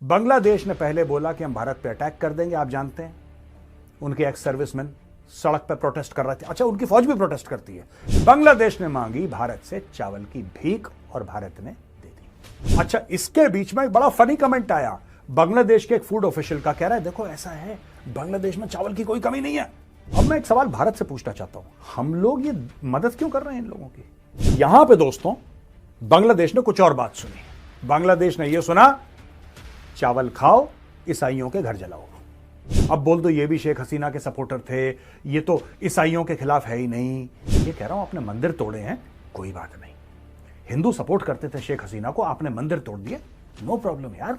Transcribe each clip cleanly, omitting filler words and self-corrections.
बांग्लादेश ने पहले बोला कि हम भारत पे अटैक कर देंगे। आप जानते हैं उनके एक्स सर्विसमैन सड़क पे प्रोटेस्ट कर रहे थे। अच्छा, उनकी फौज भी प्रोटेस्ट करती है। बांग्लादेश ने मांगी भारत से चावल की भीख और भारत ने दे दी। अच्छा, इसके बीच में एक बड़ा फनी कमेंट आया बांग्लादेश के एक फूड ऑफिशियल का। कह रहा है देखो ऐसा है, बांग्लादेश में चावल की कोई कमी नहीं है। अब मैं एक सवाल भारत से पूछना चाहता हूं, हम लोग ये मदद क्यों कर रहे हैं इन लोगों की? यहां पे दोस्तों बांग्लादेश ने कुछ और बात सुनी। बांग्लादेश ने यह सुना, चावल खाओ, ईसाइयों के घर जलाओ। अब बोल दो ये भी शेख हसीना के सपोर्टर थे, ये तो ईसाइयों के खिलाफ है ही नहीं। ये कह रहा हूं आपने मंदिर तोड़े हैं, कोई बात नहीं। हिंदू सपोर्ट करते थे शेख हसीना को, आपने मंदिर तोड़ दिए, नो प्रॉब्लम यार।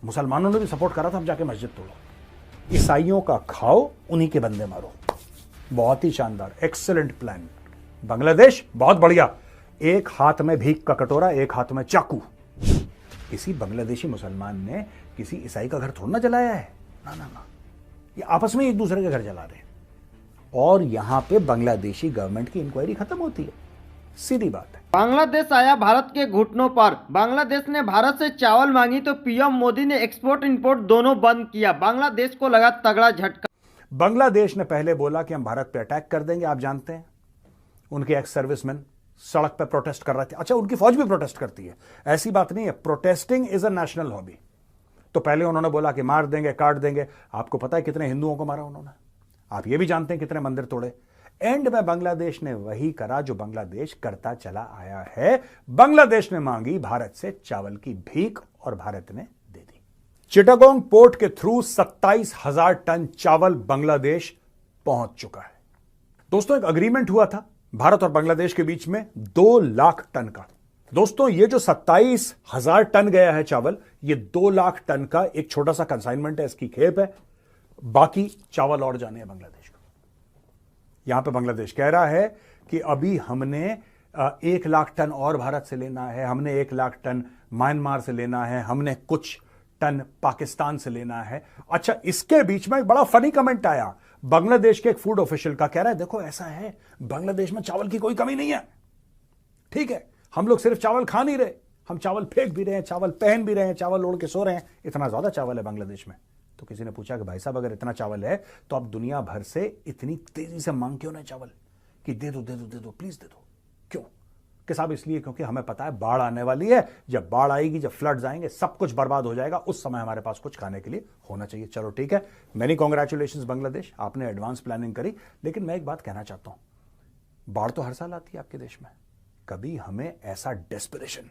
मुसलमानों ने भी सपोर्ट करा था, अब जाके मस्जिद तोड़ो। ईसाइयों का खाओ, उन्हीं के बंदे मारो। बहुत ही शानदार, एक्सेलेंट प्लान। बांग्लादेश बहुत बढ़िया। एक हाथ में भीख का कटोरा, एक हाथ में चाकू। किसी बांग्लादेशी मुसलमान ने किसी ईसाई का घर थोड़ा ना जलाया है, ना ना ना। ये आपस में एक दूसरे के घर जला रहे हैं और यहां पे बांग्लादेशी गवर्नमेंट की इंक्वायरी खत्म होती है। सीधी बात है। बांग्लादेश आया भारत के घुटनों पर। बांग्लादेश ने भारत से चावल मांगी तो पीएम मोदी ने एक्सपोर्ट इंपोर्ट दोनों बंद किया। बांग्लादेश को लगा तगड़ा झटका। बांग्लादेश ने पहले बोला कि हम भारत पे अटैक कर देंगे। आप जानते हैं उनके एक्स सर्विसमैन सड़क पे प्रोटेस्ट कर रहे थे। अच्छा, उनकी फौज भी प्रोटेस्ट करती है, ऐसी बात नहीं है। Protesting is a national hobby. तो पहले उन्होंने बोला कि मार देंगे, काट देंगे। आपको पता है कितने हिंदुओं को मारा उन्होंने? आप ये भी जानते हैं कितने मंदिर तोड़े। एंड में बांग्लादेश ने वही करा जो बांग्लादेश करता चला आया है। बांग्लादेश ने मांगी भारत से चावल की भीख और भारत ने दे दी। चिटागोंग पोर्ट के थ्रू 27,000 टन चावल बांग्लादेश पहुंच चुका है। दोस्तों, एक अग्रीमेंट हुआ था भारत और बांग्लादेश के बीच में 2 लाख टन का। दोस्तों, ये जो 27,000 टन गया है चावल, ये 2 लाख टन का एक छोटा सा कंसाइनमेंट है, इसकी खेप है। बाकी चावल और जाने हैं बांग्लादेश को। यहां पे बांग्लादेश कह रहा है कि अभी हमने 1 लाख टन और भारत से लेना है, हमने 1 लाख टन म्यांमार से लेना है, हमने कुछ टन पाकिस्तान से लेना है। अच्छा, इसके बीच में एक बड़ा फनी कमेंट आया बांग्लादेश के एक फूड ऑफिशियल का। कह रहा है देखो ऐसा है, बांग्लादेश में चावल की कोई कमी नहीं है। ठीक है, हम लोग सिर्फ चावल खा नहीं रहे, हम चावल फेंक भी रहे हैं, चावल पहन भी रहे हैं, चावल ओढ़ के सो रहे हैं। इतना ज्यादा चावल है बांग्लादेश में। तो किसी ने पूछा कि भाई साहब अगर इतना चावल है तो आप दुनिया भर से इतनी तेजी से मांग क्यों नहीं चावल कि दे दो दे दो दे दो प्लीज दे दो? क्यों? कि साहब इसलिए क्योंकि हमें पता है बाढ़ आने वाली है। जब बाढ़ आएगी, जब फ्लड्स आएंगे, सब कुछ बर्बाद हो जाएगा। उस समय हमारे पास कुछ खाने के लिए होना चाहिए। चलो ठीक है, मेनी कांग्रेचुलेशंस बांग्लादेश, आपने एडवांस प्लानिंग करी। लेकिन मैं एक बात कहना चाहता हूं, बाढ़ तो हर साल आती है आपके देश में, कभी हमें ऐसा डेस्परेशन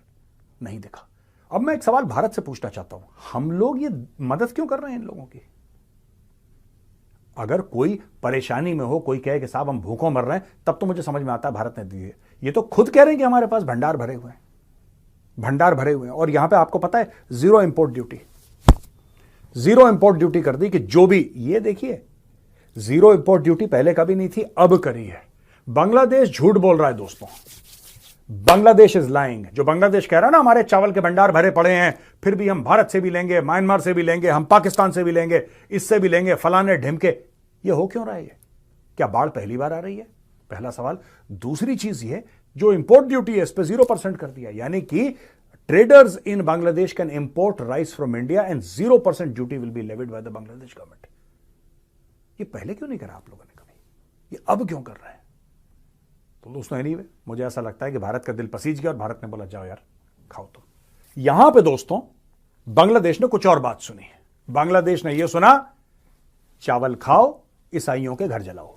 नहीं दिखा। अब मैं एक सवाल भारत से पूछना चाहता हूं, हम लोग ये मदद क्यों कर रहे हैं इन लोगों की? अगर कोई परेशानी में हो, कोई कहे कि साहब हम भूखों मर रहे हैं, तब तो मुझे समझ में आता है भारत ने दी है। ये तो खुद कह रहे हैं कि हमारे पास भंडार भरे हुए हैं, भंडार भरे हुए हैं। और यहां पे आपको पता है zero import duty, zero import duty कर दी कि जो भी, ये देखिए जीरो इंपोर्ट ड्यूटी पहले कभी नहीं थी, अब करी है। बांग्लादेश झूठ बोल रहा है दोस्तों, बांग्लादेश इज लाइंग। जो बांग्लादेश कह रहा है ना हमारे चावल के भंडार भरे पड़े हैं, फिर भी हम भारत से भी लेंगे, म्यांमार से भी लेंगे, हम पाकिस्तान से भी लेंगे, इससे भी लेंगे, फलाने ढिमके, ये हो क्यों रहा है? क्या बाढ़ पहली बार आ रही है? पहला सवाल। दूसरी चीज ये, जो इंपोर्ट ड्यूटी है इस पर 0% कर दिया, यानी कि traders in Bangladesh can import rice from India and 0% duty will be levied by the Bangladesh government. ये पहले क्यों नहीं करा आप लोगों ने कभी? ये अब क्यों कर रहे हैं? तो दोस्तों एनीवे, मुझे ऐसा लगता है कि भारत का दिल पसीज गया और भारत ने बोला जाओ यार खाओ। तो यहां पे दोस्तों बांग्लादेश ने कुछ और बात सुनी है। बांग्लादेश ने यह सुना, चावल खाओ, ईसाइयों के घर जलाओ।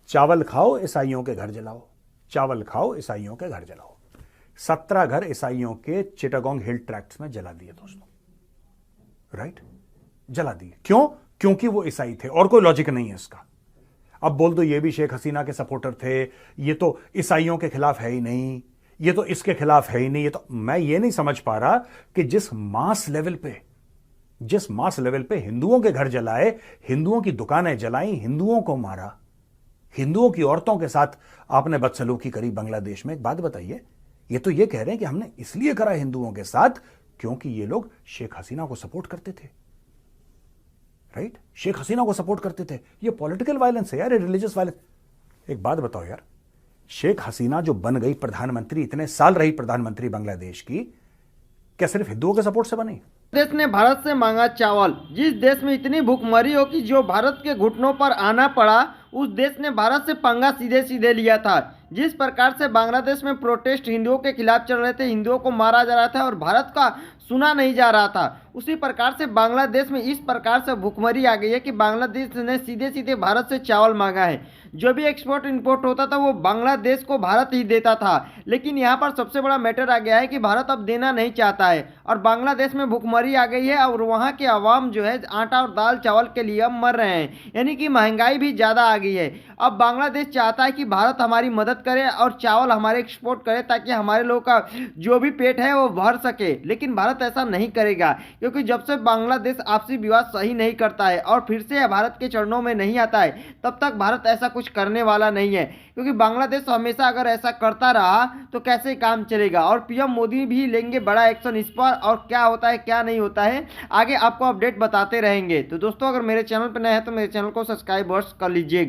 चावल खाओ, ईसाइयों के घर जलाओ। चावल खाओ, ईसाइयों के घर जलाओ। 17 घर ईसाइयों के चिटागोंग हिल ट्रैक्ट्स में जला दिए दोस्तों। राइट, जला दिए। क्यों? क्योंकि वो ईसाई थे, और कोई लॉजिक नहीं है इसका। अब बोल दो ये भी शेख हसीना के सपोर्टर थे, ये तो ईसाइयों के खिलाफ है ही नहीं, ये तो इसके खिलाफ है ही नहीं। ये तो, मैं ये नहीं समझ पा रहा कि जिस मास लेवल पे हिंदुओं के घर जलाए, हिंदुओं की दुकानें जलाई, हिंदुओं को मारा, हिंदुओं की औरतों के साथ आपने बदसलूकी करी बांग्लादेश में। एक बात बताइए, ये तो ये कह रहे हैं कि हमने इसलिए करा हिंदुओं के साथ क्योंकि ये लोग शेख हसीना को सपोर्ट करते थे। राइट, शेख हसीना को सपोर्ट करते थे। ये पॉलिटिकल वायलेंस है यार, ये रिलीजियस वायलेंस। एक बात बताओ यार, शेख हसीना जो बन गई प्रधानमंत्री, इतने साल रही प्रधानमंत्री बांग्लादेश की, क्या सिर्फ हिंदुओं के सपोर्ट से बनी? देश ने भारत से मांगा चावल। जिस देश में इतनी भूखमरी हो कि जो भारत के घुटनों पर आना पड़ा, उस देश ने भारत से पंगा सीधे सीधे लिया था। जिस प्रकार से बांग्लादेश में प्रोटेस्ट हिंदुओं के खिलाफ चल रहे थे, हिंदुओं को मारा जा रहा था और भारत का सुना नहीं जा रहा था, उसी प्रकार से बांग्लादेश में इस प्रकार से भूखमरी आ गई है कि बांग्लादेश ने सीधे सीधे भारत से चावल मांगा है। जो भी एक्सपोर्ट इंपोर्ट होता था वो बांग्लादेश को भारत ही देता था, लेकिन यहाँ पर सबसे बड़ा मैटर आ गया है कि भारत अब देना नहीं चाहता है और बांग्लादेश में भूखमरी आ गई है और वहाँ के आवाम जो है आटा और दाल चावल के लिए अब मर रहे हैं, यानी कि महंगाई भी ज़्यादा आ गई है। अब बांग्लादेश चाहता है कि भारत हमारी मदद करे और चावल हमारे एक्सपोर्ट करे ताकि हमारे लोगों का जो भी पेट है वो भर सके, लेकिन भारत ऐसा नहीं करेगा, क्योंकि जब से बांग्लादेश आपसी विवाद सही नहीं करता है और फिर से भारत के चरणों में नहीं आता है, तब तक भारत ऐसा कुछ करने वाला नहीं है। क्योंकि बांग्लादेश हमेशा अगर ऐसा करता रहा तो कैसे काम चलेगा, और पीएम मोदी भी लेंगे बड़ा एक्शन इस पर, और क्या होता है क्या नहीं होता है आगे आपको अपडेट बताते रहेंगे। तो दोस्तों, अगर मेरे चैनल पर नए हैं तो मेरे चैनल को सब्सक्राइब कर लीजिएगा।